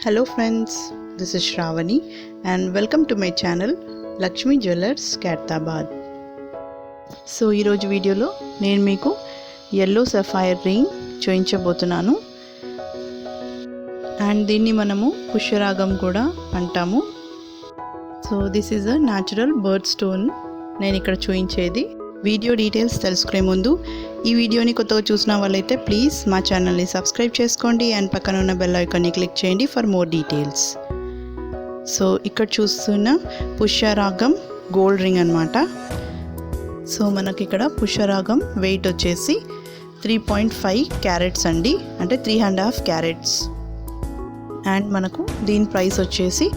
Hello friends, this is Shravani and welcome to my channel Lakshmi Jewellers Khairtabad. So ee roju video lo nenu meeku yellow sapphire ring చూయించబోతున్నాను and దీన్ని మనము పుష్యరాగం కూడా అంటాము. So this is a natural bird stone నేను ఇక్కడ చూయించేది. Video details తెలుసుకునే ముందు ఈ వీడియోని కొత్తగా చూసిన వాళ్ళైతే ప్లీజ్ మా ఛానల్ని సబ్స్క్రైబ్ చేసుకోండి అండ్ పక్కన ఉన్న బెల్ ఐకాన్ని క్లిక్ చేయండి ఫర్ మోర్ డీటెయిల్స్. సో ఇక్కడ చూస్తున్న పుష్యరాగం గోల్డ్ రింగ్ అన్నమాట. సో మనకి ఇక్కడ పుష్యరాగం వెయిట్ వచ్చేసి 3.5 క్యారెట్స్ అండి, అంటే 3.5 క్యారెట్స్. అండ్ మనకు దీని ప్రైస్ వచ్చేసి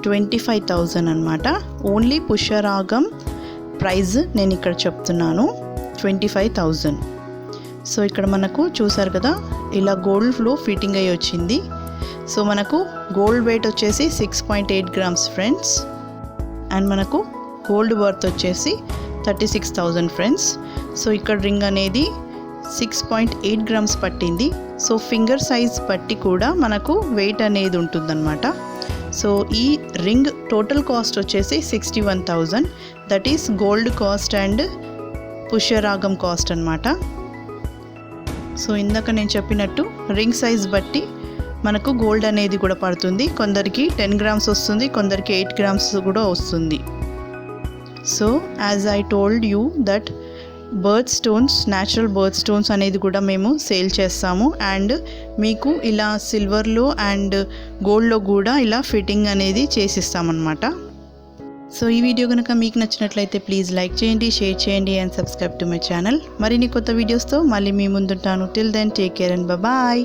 25,000 అన్నమాట. ఓన్లీ పుష్యరాగం ప్రైస్ నేను ఇక్కడ చెప్తున్నాను 25,000. సో ఇక్కడ మనకు చూసారు కదా ఇలా గోల్డ్లో ఫిట్టింగ్ అయ్యి వచ్చింది. సో మనకు గోల్డ్ వెయిట్ వచ్చేసి 6.8 గ్రామ్స్ ఫ్రెండ్స్. అండ్ మనకు గోల్డ్ వర్త్ వచ్చేసి 36,000 ఫ్రెండ్స్. సో ఇక్కడ రింగ్ అనేది 6.8 గ్రామ్స్ పట్టింది. సో ఫింగర్ సైజ్ బట్టి కూడా మనకు వెయిట్ అనేది ఉంటుందన్నమాట. సో ఈ రింగ్ టోటల్ కాస్ట్ వచ్చేసి 61,000. That is gold cost and పుష్యరాగం కాస్ట్ అన్నమాట. సో ఇందాక నేను చెప్పినట్టు రింగ్ సైజ్ బట్టి మనకు గోల్డ్ అనేది కూడా పడుతుంది. కొందరికి 10 గ్రామ్స్ వస్తుంది, కొందరికి 8 గ్రామ్స్ కూడా వస్తుంది. So as I told you that bird stones, natural bird stones అనేది కూడా మేము సేల్ చేస్తాము. అండ్ మీకు ఇలా సిల్వర్లో అండ్ గోల్డ్లో కూడా ఇలా ఫిట్టింగ్ అనేది చేసిస్తామన్నమాట. సో ఈ వీడియో కనుక మీకు నచ్చినట్లయితే ప్లీజ్ లైక్ చేయండి, షేర్ చేయండి and subscribe to my channel. మరిన్ని కొత్త వీడియోస్తో మళ్ళీ మీ ముందుంటాను. Till then take care and bye.